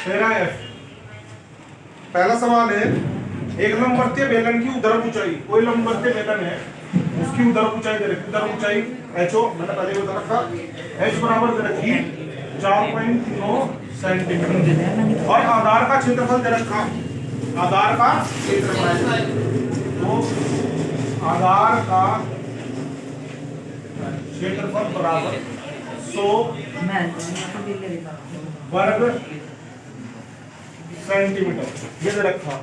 तेरा एफ। पहला सवाल है, एक लंबवर्तीय बेलन की उधर ऊंचाई, कोई लंबवर्तीय बेलन है उसकी उधर ऊंचाई दे रखी, उधर ऊंचाई एच ओ, मैंने पहले बता रखा, एच बराबर दे रखी 4.9 सेंटीमीटर और आधार का क्षेत्रफल दे रखा, आधार का क्षेत्रफल, तो आधार का क्षेत्रफल बराबर 100 वर्ग सेंटीमीटर ये दे रखा।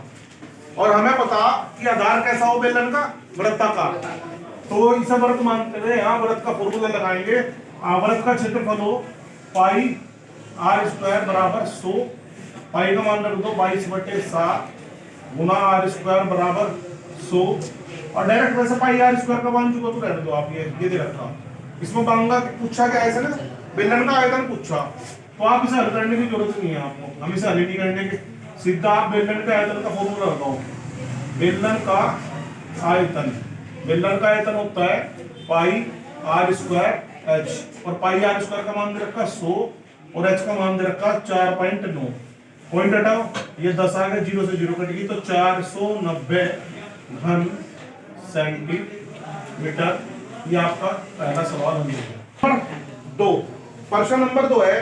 और हमें पता कि आधार कैसा हो बेलन का, वृत्ताकार, तो इसे वृत्त मानते हुए यहाँ वृत्त का फॉर्मूला लगाएंगे। वृत्त का क्षेत्रफल हो पाई आर स्क्वायर बराबर 100, पाई का मान रख दो 22/7 गुना आर स्क्वायर बराबर 100, और डायरेक्ट वैसे पाई आर स्क्वायर का मान चुका तो रहने दो आप, ये दे रखा। इसमें मांगा पूछा क्या ऐसा ना, बेलन का आयतन पूछा, तो आप इसे हल करने की जरूरत नहीं है आपको, हम इसे हल नहीं करने के, सीधा आप बेलन के आयतन का फॉर्मूला लगाओ। बेलन का आयतन, बेलन का आयतन होता है पाई आर स्क्वायर एच, और पाई आर स्क्वायर का मान दे रखा 100 और एच का मान दे रखा 4.9। पॉइंट हटाओ, ये 10 आ गया, 0 से 0 कट गई, तो 490 घन सेंटीमीटर। ये आपका पहला सवाल हो गया। 2, प्रश्न नंबर 2 है,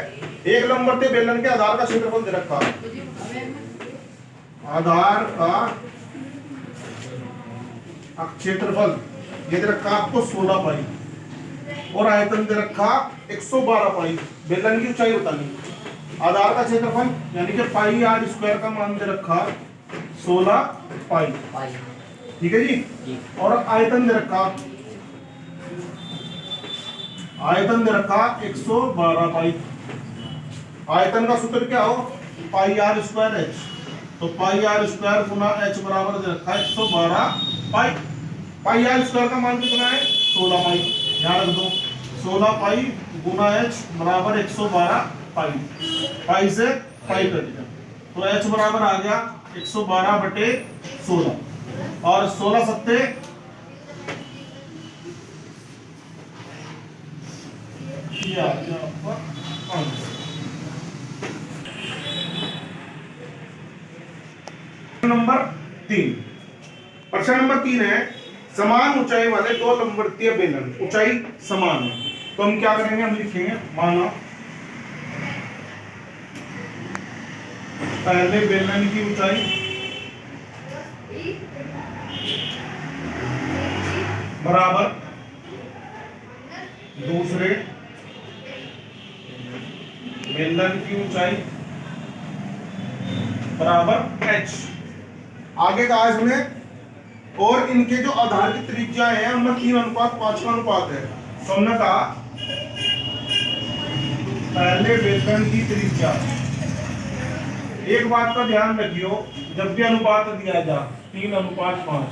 एक लंबवर्तीय बेलन के आधार का क्षेत्रफल दे रखा, आधार का क्षेत्रफल ये दे रखा आपको 16 पाई और आयतन दे रखा 112 पाई। बेलन की ऊंचाई बतानी, आधार का क्षेत्रफल यानी कि पाई आर स्क्वायर का मान दे रखा 16 पाई, ठीक है जी। और आयतन दे रखा, आयतन दे रखा 112 पाई। आयतन का सूत्र क्या हो, पाई आर स्क्वायर एच, तो पाई आर स्क्वायर गुना एच बराबर दे रखा 112 पाई। पाई आर स्क्वायर का मान कितना है 16 पाई, ध्यान रख दो 16 पाई गुना एच बराबर 112 पाई, पाई से पाई कट गया, तो एच बराबर आ गया 112/16 और 16 सत्ते 3। प्रश्न नंबर 3 है, समान ऊंचाई वाले दो लंबवर्तीय बेलन, ऊंचाई समान है, तो हम क्या करेंगे, हम लिखेंगे माना पहले बेलन की ऊंचाई बराबर दूसरे बेलन की ऊंचाई बराबर h। आगे कहा इसने, और इनके जो आधार की त्रिज्या है उनमें 3:5 का अनुपात है, तो हमने कहा पहले बेलन की त्रिज्या, एक बात का ध्यान रखियो, जब भी अनुपात दिया जा 3:5,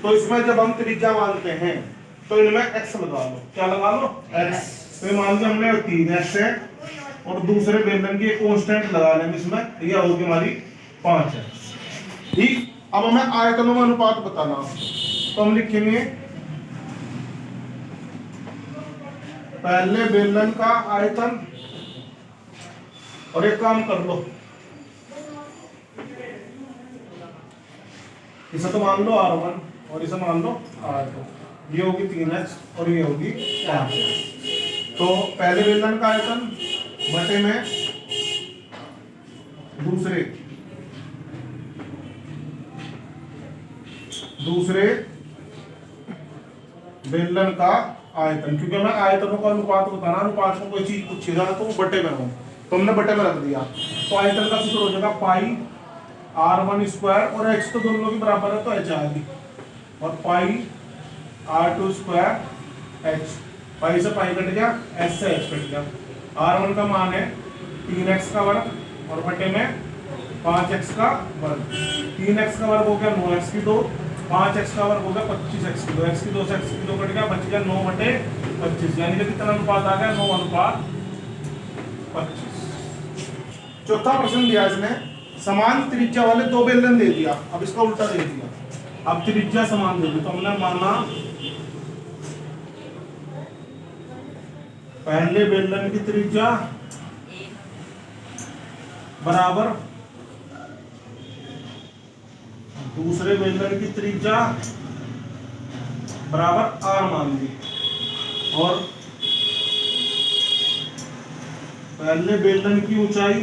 तो इसमें जब हम त्रिज्या मानते हैं तो इनमें x लगा लो, क्या लगा लो x, तो मान लो हमने 3x है और दूसरे बेलन की एक कांस्टेंट लगा लेंगे इसमें, यह होगी हमारी 5x, ठीक। अब हमें आयतनों में अनुपात बताना, तो हम लिखेंगे पहले बेलन का आयतन, और एक काम कर लो, इसे तो मान लो R1 और इसे मान लो R2, ये होगी 3x और ये होगी 5x। तो पहले बेलन का आयतन बटे में दूसरे बेलन का आयतन, क्योंकि हमें आयतनों का अनुपात बताना, अनुपात में कोई चीज पूछेगा तो वो बटे में हो, तो हमने बटे में रख दिया, तो आयतन का सूत्र हो जाएगा पाई R1 स्क्वायर, और x तो दोनों के बराबर है तो h आ गई, और पाई R2 स्क्वायर h, पाई से पाई कट गया, h से h कट गया। R1 का मान है 3x का वर्ग और बटे में 5x का वर्ग, 3x का वर्ग हो गया 9x की 2, 5x का वर्ग हो गया 25x की 2, x की 2 से x की 2 कट गया, बच गया 9/25, यानी कि कितना अनुपात आ गया 9:25। चौथा प्रश्न दिया इसने, समान त्रिज्या वाले दो बेलन दे दिया, अब इसका उल्टा दे दिया, अब त्रिज्या समान दे दी, तो हमने माना पहले बेलन की त्रिज्या बराबर दूसरे बेलन की त्रिज्या बराबर आर मान ली, और पहले बेलन की ऊंचाई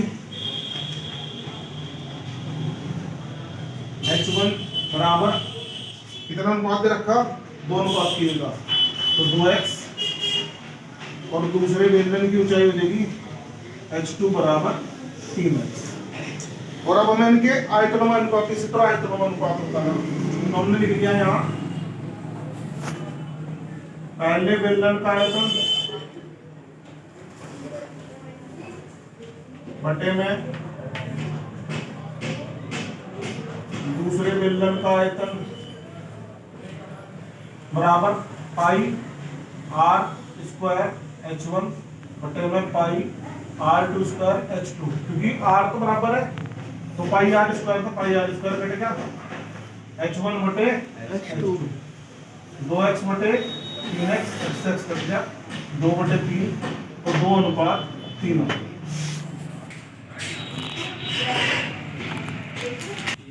h1 बराबर कितना अनुपात दे रखा, 2 अनुपात 3 का, तो 2x, और दूसरे बेलन की ऊंचाई हो जाएगी h2 बराबर 3x। और अब हमें इनके आयतनों अनुपात, इसी तरह आयतनों अनुपात होता है, तो हमने लिख दिया यहाँ पहले बेलन का आयतन बटे में दूसरे बेलन का आयतन बराबर पाई आर स्क्वायर h1 बटे में पाई r2 स्क्वायर h2, क्योंकि r तो बराबर है तो पाई आर स्क्वायर, तो पाई आर स्क्वायर कटेगा h1 बटे h2, 2x बटे 3x, x कट गया, 2 बटे 3, तो 2 अनुपात 3 हो गया।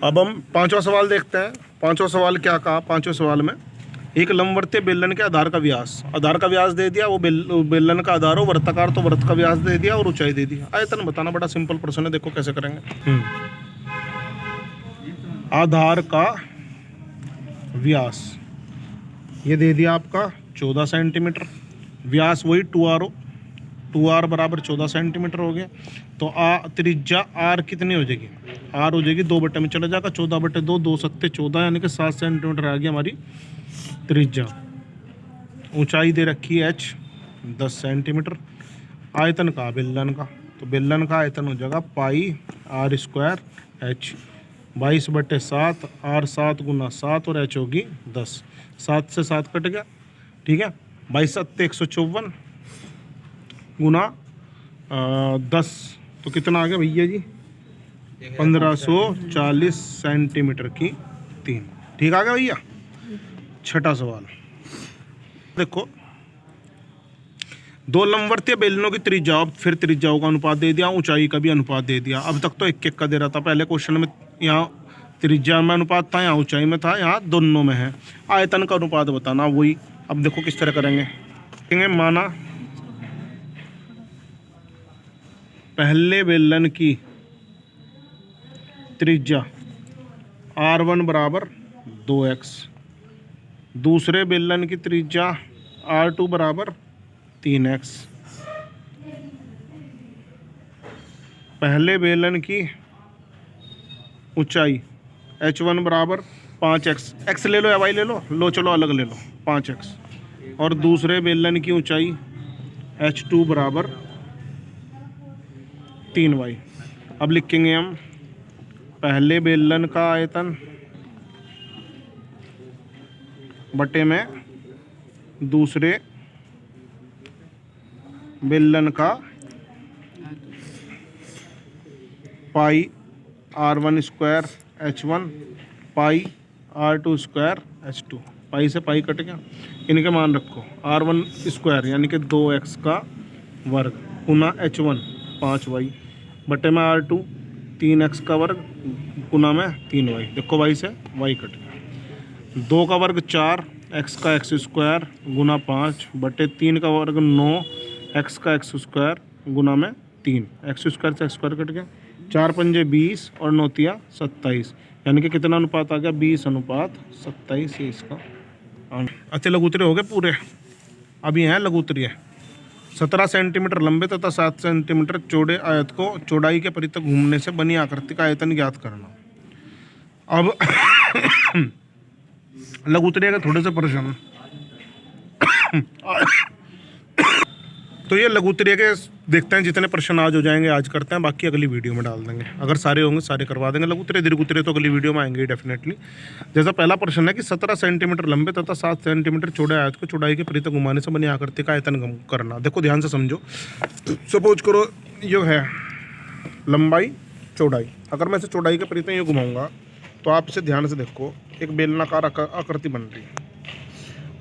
अब हम पांचवा सवाल देखते हैं। पांचवा सवाल क्या कहा, पांचवें सवाल में एक लंबवर्तीय बेलन के आधार का व्यास, आधार का व्यास दे दिया, वो बेलन का आधार हो वृत्ताकार तो वृत्त का व्यास दे दिया और ऊंचाई दे दी। आयतन बताना, बड़ा सिंपल प्रश्न है, देखो कैसे करेंगे। आधार का व्यास ये दे दिया आपका 14 सेंटीमीटर, व्यास वही 2r हो, 2r बराबर 14 सेंटीमीटर हो गया, तो त्रिज्या r कितनी हो जाएगी, r हो जाएगी 2 बटे में चला जाएगा, 14 बटे 2, 2 सत्ते 14, यानी कि 7 सेंटीमीटर आ गई हमारी त्रिज्या। ऊंचाई दे रखी है h 10 सेंटीमीटर। आयतन का बेलन का, तो बेलन का आयतन हो जाएगा पाई आर स्क्वायर h 22 बटे 7, r 7 गुना 7 और h होगी 10, 7 से 7 कट गया, ठीक है, 22 सत्ते 154 गुना 10, तो कितना आ गया भैया जी, 1540 सेंटीमीटर की 3, ठीक आ गया भैया। छठा सवाल देखो, दो लंबवर्तीय बेलनों की त्रिज्या, फिर त्रिज्याओं का अनुपात दे दिया, ऊंचाई का भी अनुपात दे दिया। अब तक तो एक एक का दे रहा था, पहले क्वेश्चन में यहाँ त्रिज्या में अनुपात था, यहाँ ऊंचाई में था, यहाँ दोनों में है। आयतन का अनुपात बताना वही। अब देखो किस तरह करेंगे, माना पहले बेलन की त्रिज्या r1 बराबर 2x, दूसरे बेलन की त्रिज्या r2 बराबर 3x, पहले बेलन की ऊंचाई h1 बराबर 5x, x ले लो या y ले लो, चलो अलग ले लो 5x, और दूसरे बेलन की ऊंचाई h2 बराबर 3y। अब लिखेंगे हम पहले बेलन का आयतन बटे में दूसरे बेलन का पाई r1 स्क्वायर h1 पाई r2 स्क्वायर h2, पाई से पाई कट गया, इनके मान रखो, r1 स्क्वायर यानी कि 2x का वर्ग गुना h1 5y बटे में r2 3x का वर्ग गुना में 3y, देखो y से y कट गया, 2 का वर्ग 4, x का x स्क्वायर गुना 5 बटे 3 का वर्ग 9, x का x स्क्वायर गुना में 3, x स्क्वायर से x स्क्वायर कट गया, 4 पंजे 20 और 9 तिया 27, यानी कि कितना अनुपात आ गया, 20 अनुपात 27 ये इसका। अच्छे लघुत्तरीय हो गए पूरे। अभी हैं लघुत्तरीय। 17 सेंटीमीटर लंबे तथा 7 सेंटीमीटर चौड़े आयत को चौड़ाई के परितः घूमने से बनी आकृति का आयतन ज्ञात करना। अब लघुत्तरीय के थोड़े से प्रश्न तो ये लघुत्तरीय के देखते हैं, जितने प्रश्न आज हो जाएंगे आज करते हैं, बाकी अगली वीडियो में डाल देंगे। अगर सारे होंगे सारे करवा देंगे। लघुत्तरीय दीर्घोत्तरीय तो अगली वीडियो में आएंगे डेफिनेटली। जैसा पहला प्रश्न है कि 17 सेंटीमीटर लंबे तथा 7 सेंटीमीटर चौड़े आयत को चौड़ाई के परितः घुमाने से बनी आकृति का आयतन करना। देखो ध्यान से समझो। सपोज करो ये है लंबाई चौड़ाई, अगर मैं इसे चौड़ाई के परितः ये घुमाऊँगा तो आप इसे ध्यान से देखो, एक बेलनाकार आकृति बन रही है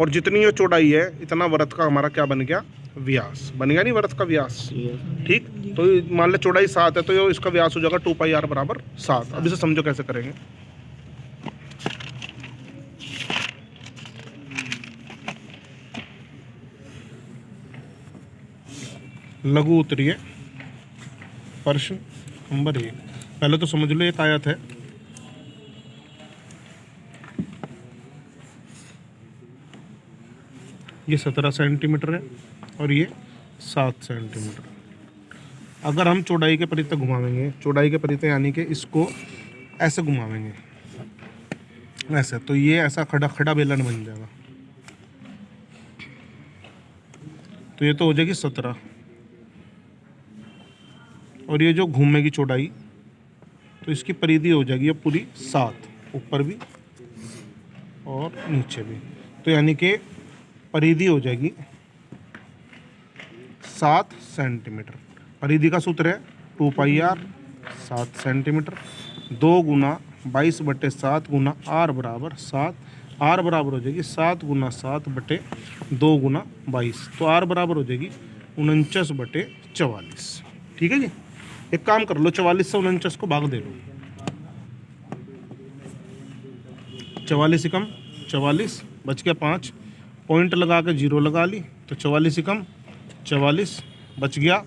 और जितनी ये चौड़ाई है इतना वृत्त का हमारा क्या बन गया, व्यास बन गया नहीं, वृत्त का व्यास। ठीक, तो मान ले चौड़ाई 7 है तो ये इसका व्यास हो जाएगा 2πr बराबर 7। अब इसे समझो कैसे करेंगे। लघु उत्तरीय प्रश्न नंबर 1। पहले तो समझ लो एक आयत है, ये 17 सेंटीमीटर है और ये 7 सेंटीमीटर। अगर हम चौड़ाई के परितः घुमावेंगे, चौड़ाई के परितः यानी कि इसको ऐसे घुमावेंगे ऐसे, तो ये ऐसा खड़ा खड़ा बेलन बन जाएगा। तो ये तो हो जाएगी 17 और ये जो घूमेगी चौड़ाई तो इसकी परिधि हो जाएगी ये पूरी 7, ऊपर भी और नीचे भी। तो यानी कि परिधि हो जाएगी 7 सेंटीमीटर। परिधि का सूत्र है 2πr 7 सेंटीमीटर 2 गुना 22/7 गुना r बराबर 7। r बराबर हो जाएगी 7 गुना 7/2 गुना 22। तो r बराबर हो जाएगी 49/44। ठीक है जी। एक काम कर लो, 44 से 49 को भाग दे लो। 44 ही कम 44 बच गया 5, पॉइंट लगा के 0 लगा ली तो 44 ही कम 44 बच गया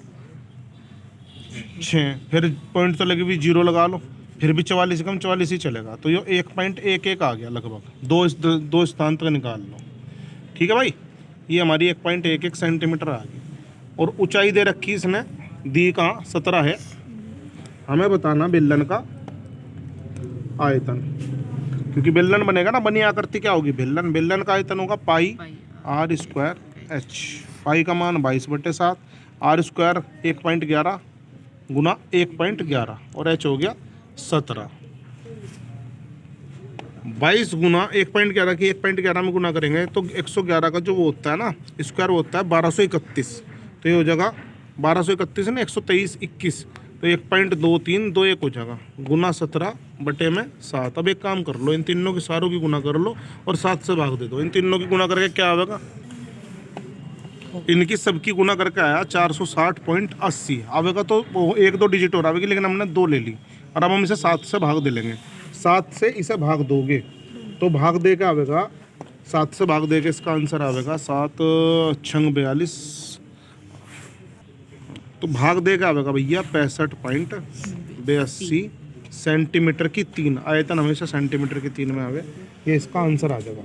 6, फिर पॉइंट तो लगे भी 0 लगा लो, फिर भी 44 ही कम 44 ही चलेगा। तो ये 1.11 आ गया लगभग, दो स्थान तक निकाल लो। ठीक है भाई, ये हमारी 1.11 सेंटीमीटर आ गई। और ऊंचाई दे रखी इसने, दी कहाँ 17 है। हमें बताना बेलन का आयतन, क्योंकि बेलन बनेगा ना, बनी आकृति क्या होगी बेलन का आयतन होगा पाई r² h। पाई का मान 22/7, r² 1.11 गुना 1.11 और h हो गया 17। 22 गुना 1.11 की 1.11 में गुना करेंगे तो 111 का जो वो होता है ना स्क्वायर, वो होता है 1231। तो ये हो जाएगा 1231 ना 123 21, तो 1.2321 हो जाएगा गुना 17/7। अब एक काम कर लो, इन तीनों की सारों की गुना कर लो और 7 से भाग दे दो। इन तीनों की गुना करके क्या आएगा, इनकी सबकी गुना करके आया 460.80 आवेगा। तो वो 1-2 डिजिट और आवेगी, लेकिन हमने 2 ले ली और अब हम इसे 7 से भाग दे लेंगे। 7 से इसे भाग दोगे तो भाग दे के आवेगा, 7 से भाग दे के इसका आंसर आवेगा 7 छंग 42। तो भाग दे के आवेगा भैया 65.82 सेंटीमीटर की 3। आयतन हमेशा सेंटीमीटर की 3 में आवे, ये इसका आंसर आ जाएगा।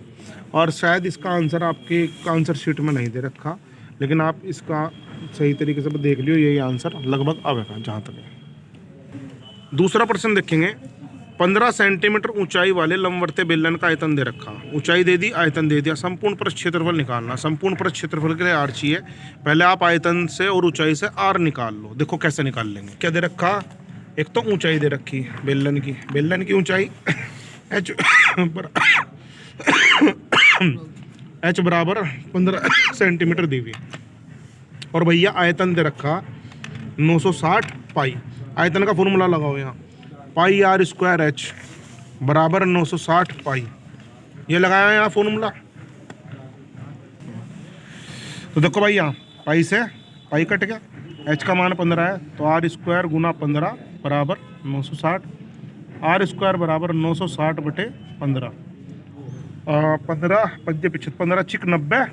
और शायद इसका आंसर आपके आंसर शीट में नहीं दे रखा, लेकिन आप इसका सही तरीके से देख लियो, यही आंसर लगभग आवेगा जहाँ तक है। दूसरा प्रश्न देखेंगे। 15 सेंटीमीटर ऊंचाई वाले लंबवर्तीय बेलन का आयतन दे रखा, ऊंचाई दे दी, आयतन दे दिया। संपूर्ण पृष्ठ क्षेत्रफल निकालना। संपूर्ण पृष्ठ क्षेत्रफल के लिए r चाहिए। पहले आप आयतन से और ऊंचाई से r निकाल लो। देखो कैसे निकाल लेंगे। क्या दे रखा, एक तो ऊंचाई दे रखी बेलन की ऊंचाई h बराबर 15 सेंटीमीटर दी हुई। और भैया आयतन दे रखा 960 पाई। आयतन का फॉर्मूला लगाओ यहाँ, पाई r² h बराबर 960 पाई। ये लगाया यहाँ फॉर्मूला। तो देखो भाई यहाँ पाई से पाई कट गया, h का मान 15 है तो r² गुना 15 बराबर 960। r² बराबर 960/15। 15 पंजे 15 चिक 90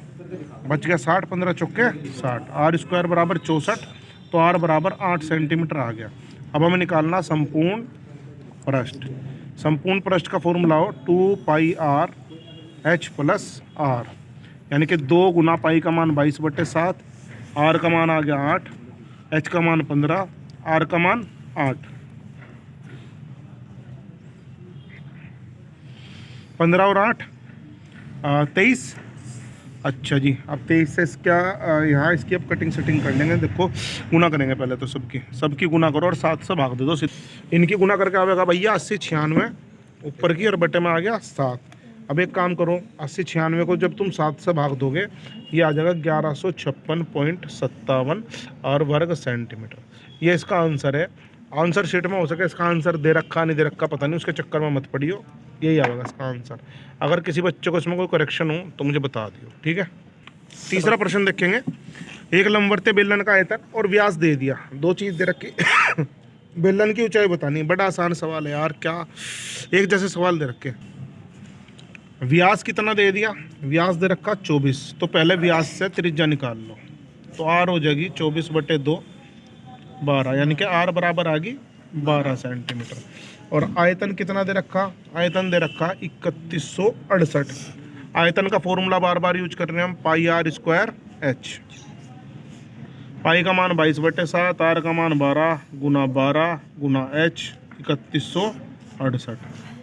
बच गया 60, 15 चौके 60। r² बराबर 64, तो r बराबर 8 सेंटीमीटर आ गया। अब हमें निकालना संपूर्ण पृष्ठ। संपूर्ण पृष्ठ का फॉर्मूला हो 2πr h प्लस r, यानी कि 2 गुना पाई का मान 22/7, r का मान आ गया 8, h का मान 15, r का मान 8। 15 और 8 23। अच्छा जी, अब 23 से क्या यहाँ इसकी अब कटिंग सेटिंग कर लेंगे। देखो गुना करेंगे पहले तो सबकी गुना करो और 7 से भाग दे दो। इनकी गुना करके आएगा भैया 80 96 ऊपर की और बटे में आ गया 7। अब एक काम करो, 80 96 को जब तुम 7 से भाग दोगे ये आ जाएगा 1156.57 और वर्ग सेंटीमीटर। ये इसका आंसर है। आंसर शीट में हो सके इसका आंसर दे रखा नहीं दे रखा पता नहीं, उसके चक्कर में मत पड़ियो, यही आएगा इसका आंसर। अगर किसी बच्चे को इसमें कोई करेक्शन हो तो मुझे बता दियो, ठीक है। तीसरा प्रश्न देखेंगे। एक लंबवर्तीय बेलन का आयतन और व्यास दे दिया, दो चीज़ दे रखी। बेलन की ऊंचाई बतानी, बड़ा आसान सवाल है यार, क्या एक जैसे सवाल दे रखे। व्यास कितना दे दिया, व्यास दे रखा 24, तो पहले व्यास से त्रिज्या निकाल लो, तो आर हो जाएगी 24/2 12, यानी कि आर बराबर आ गई 12 सेंटीमीटर। और आयतन कितना दे रखा, आयतन दे रखा 3168। आयतन का फॉर्मूला बार बार यूज कर रहे हैं हम, पाई आर स्क्वायर एच। पाई का मान 22/7, आर का मान 12 गुना 12 गुना एच 3168।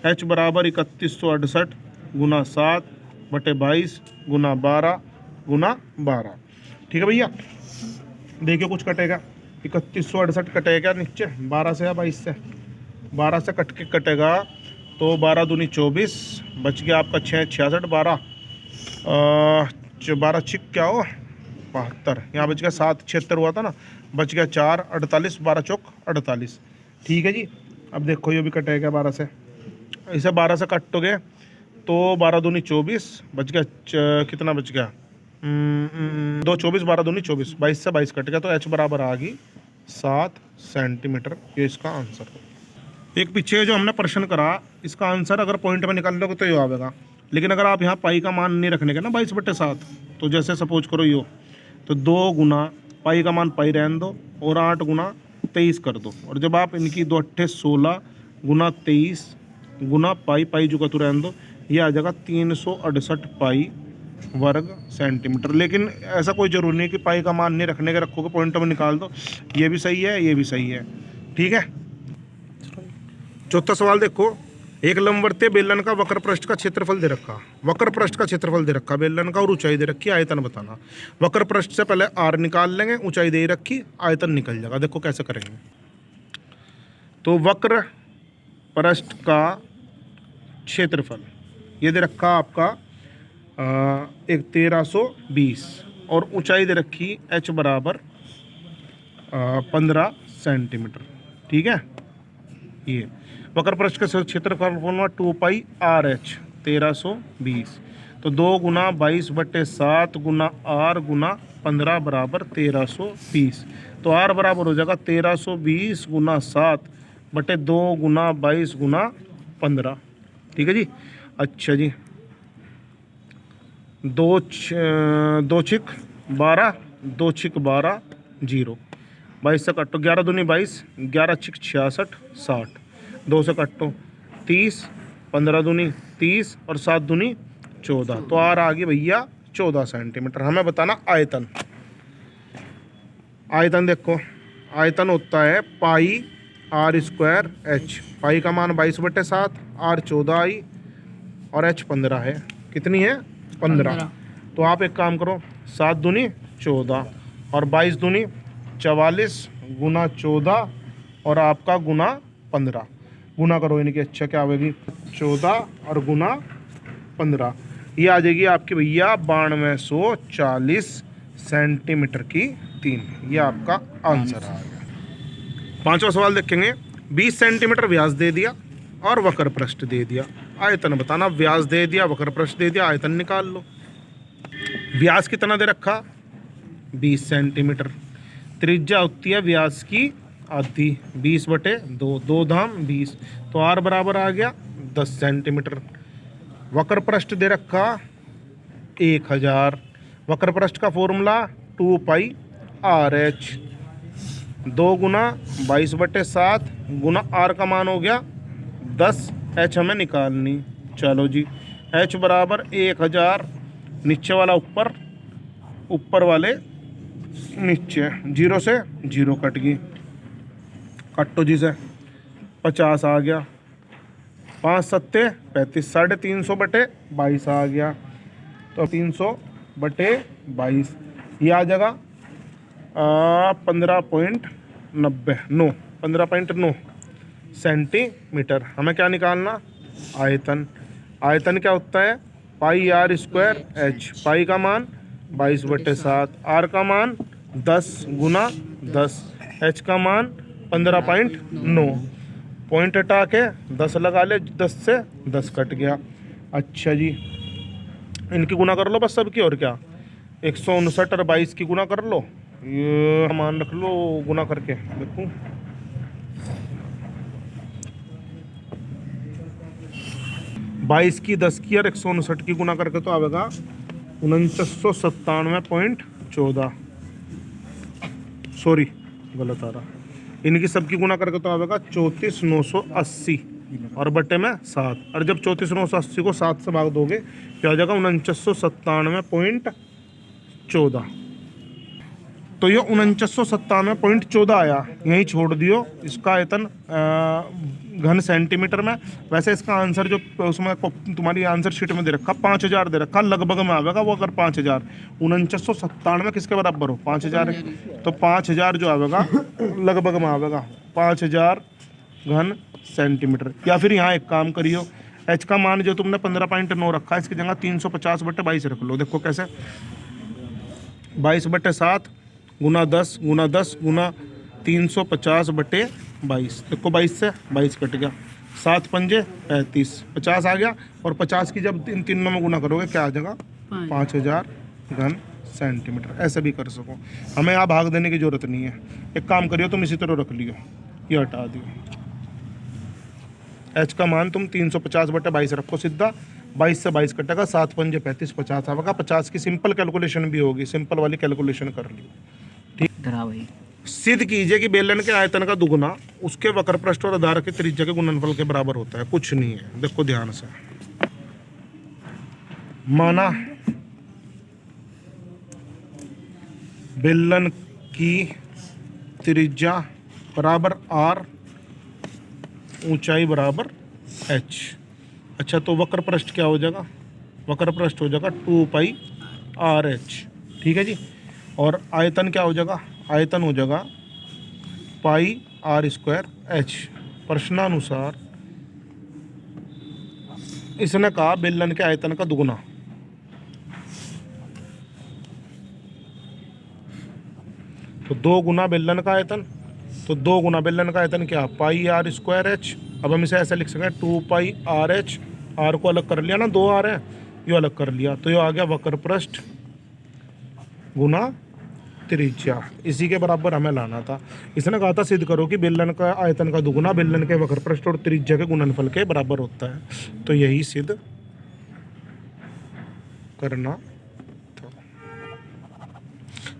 एच बराबर 3168 गुना 7/22 गुना 12 गुना 12। ठीक है भैया, देखिए कुछ कटेगा, 3168 कटेगा नीचे 12 से या 22 से, 12 से कट के कटेगा तो 12 दूनी 24, बच गया आपका 6 66, 12 छिक क्या हो 72, यहाँ बच गया 7 76 हुआ था ना, बच गया 4 48, 12 चौक 48। ठीक है जी, अब देखो ये भी कटेगा 12 से, इसे 12 से काटोगे तो 12 दूनी 24, बच गया कितना बच गया 2 24, 12 दूनी 24, 22 से 22 कट गया, तो एच बराबर आ गई 7 सेंटीमीटर। ये इसका आंसर। एक पीछे जो हमने प्रश्न करा, इसका आंसर अगर पॉइंट में निकाल लोगे तो ये आएगा, लेकिन अगर आप यहाँ पाई का मान नहीं रखने के ना 22/7, तो जैसे सपोज करो यो, तो 2 गुना पाई का मान पाई रहने दो और 8 गुना 23 कर दो, और जब आप इनकी 2 8 16 गुना 23 गुना पाई पाई जो का तो रहने दो, ये आ जाएगा 368 पाई वर्ग सेंटीमीटर। लेकिन ऐसा कोई ज़रूरी नहीं कि पाई का मान नहीं रखने के, रखोगे पॉइंट में निकाल दो, ये भी सही है ये भी सही है। ठीक है, चौथा सवाल देखो, एक लंबवर्तीय बेलन का वक्र पृष्ठ का क्षेत्रफल दे रखा, वक्र पृष्ठ का क्षेत्रफल दे रखा बेलन का, और ऊंचाई दे रखी, आयतन बताना। वक्र पृष्ठ से पहले आर निकाल लेंगे, ऊंचाई दे रखी, आयतन निकल जाएगा। देखो कैसे करेंगे, तो वक्र पृष्ठ का क्षेत्रफल ये दे रखा आपका 1320, और ऊंचाई दे रखी h बराबर 15 सेंटीमीटर। ठीक है, ये वक्र पृष्ठ का क्षेत्रफल फॉर्मूला 2 पाई आर एच 1320, तो 2 गुना 22/7 गुना आर गुना 15 बराबर 1320, तो आर बराबर हो जाएगा 1320 गुना 7/2 गुना 22 गुना 15। ठीक है जी, अच्छा जी, 2 छिक 12, 2 छिक 12 0, 22 से कटो 11 दूनी 22, 11 छिक 66 60, 2 से कटो 30, 15 दूनी 30 और 7 दूनी 14, तो आर आ गई भैया 14 सेंटीमीटर। हमें बताना आयतन। आयतन देखो, आयतन होता है पाई आर स्क्वायर एच। पाई का मान 22/7, आर 14 आई और एच 15 है। कितनी है 15। तो आप एक काम करो, 7 दूनी 14 और 22 दूनी 44 गुना 14 और आपका गुना 15, गुना करो इनकी, अच्छा क्या आएगी 14 और गुना 15, ये आ जाएगी आपकी भैया 9240 सेंटीमीटर की 3। ये आपका आंसर आ गया। पांचवा सवाल देखेंगे, 20 सेंटीमीटर व्यास दे दिया और वक्र पृष्ठ दे दिया, आयतन बताना। व्यास दे दिया, वक्र पृष्ठ दे दिया, आयतन निकाल लो। व्यास कितना दे रखा 20 सेंटीमीटर, त्रिज्या होती है व्यास की आधी, 20/2, 2 धाम 20, तो आर बराबर आ गया 10 सेंटीमीटर। वक्र पृष्ठ दे रखा 1000, वक्र पृष्ठ का फॉर्मूला 2 पाई आर एच, 2 गुना 22/7 गुना आर का मान हो गया 10, एच हमें निकालनी। चलो जी, एच बराबर 1000, नीचे वाला ऊपर, ऊपर वाले नीचे, 0 से 0 कट गई, कट्टो जी से 50 आ गया, 5 सत्ते 35, 350/22 आ गया, तो 300/22 ये आ जाएगा 15.9 सेंटीमीटर। हमें क्या निकालना, आयतन। आयतन क्या होता है पाई आर स्क्वायर एच, पाई का मान 22/7, आर का मान 10 गुना 10, एच का मान 15.9, पॉइंट हटा के 10 लगा ले, 10 से 10 कट गया। अच्छा जी, इनकी गुना कर लो बस सबकी, और क्या 159 और 22 की गुना कर लो, ये मान रख लो गुना करके देखूं। बाईस की 10 की और 159 की गुना करके तो आएगा 4997.14। सॉरी गलत आ रहा। इनकी सबकी गुना करके तो आएगा 34,980 और बटे में 7। और जब 34,980 को 7 से भाग दोगे क्या आ जाएगा 4997.14। तो ये 4997.14 आया, यहीं छोड़ दियो। इसका आयतन घन सेंटीमीटर में। वैसे इसका आंसर जो उसमें तुम्हारी आंसर शीट में दे रखा 5000 दे रखा, लगभग में आवेगा वो। अगर 5000 4997 किसके बराबर हो 5000 है, तो 5000 जो आवेगा लगभग में आवेगा 5000 घन सेंटीमीटर। या फिर यहाँ एक काम करियो, एच का मान जो तुमने 15.9 रखा है इसकी जगह 350/22 रख लो। देखो कैसे, 22/7 गुना 10 गुना 10 गुना 350/22। देखो 22 से 22 कट गया, 7 पंजे 35, 50 आ गया। और 50 की जब इन तीनों में गुना करोगे क्या आ जाएगा 5000 घन सेंटीमीटर। ऐसे भी कर सको, हमें यहाँ भाग देने की जरूरत नहीं है। एक काम करियो तुम इसी तरह रख लियो, ये हटा दियो। एच का मान तुम 350/22 रखो सीधा, 22 से 22 कटेगा, 7 पंजे 35, 50 आएगा। 50 की सिंपल कैलकुलेशन भी होगी, सिंपल वाली कैलकुलेशन कर लियो। ठीक, भाई सिद्ध कीजिए कि बेलन के आयतन का दुगुना उसके वक्र पृष्ठ और आधार के त्रिज्या के गुणनफल के बराबर होता है। कुछ नहीं है, देखो ध्यान से। माना बेलन की त्रिज्या बराबर r, ऊंचाई बराबर h। अच्छा, तो वक्र पृष्ठ क्या हो जाएगा, वक्र पृष्ठ हो जाएगा 2πRh। ठीक है जी। और आयतन क्या हो जाएगा, आयतन हो जाएगा πr²h। प्रश्नानुसार इसने कहा बेलन के आयतन का दुगुना। तो 2 गुना बेलन का आयतन, तो 2 गुना बेलन का आयतन क्या πr²h। अब हम इसे ऐसे लिख सकते हैं 2πRh। r को अलग कर लिया ना, 2 r है, ये अलग कर लिया, तो ये आ गया वक्र पृष्ठ गुना त्रिज्या। इसी के बराबर हमें लाना था। इसने कहा था सिद्ध करो कि बेलन का आयतन का दुगुना बेलन के वक्र पृष्ठ और त्रिज्या के गुणनफल के बराबर होता है। तो यही सिद्ध करना था।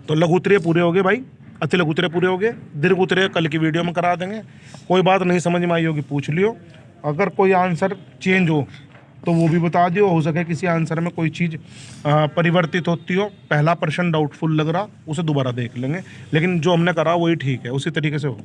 तो लघु उत्तरीय पूरे हो गए भाई, अति लघु उत्तरीय पूरे हो गए। दीर्घ उत्तरीय कल की वीडियो में करा देंगे। कोई बात नहीं समझ में आई होगी पूछ लियो। अगर कोई आंसर चेंज हो तो वो भी बता दियो। हो सके किसी आंसर में कोई चीज़ परिवर्तित होती हो, पहला प्रश्न डाउटफुल लग रहा, उसे दोबारा देख लेंगे। लेकिन जो हमने करा वही ठीक है, उसी तरीके से होगा।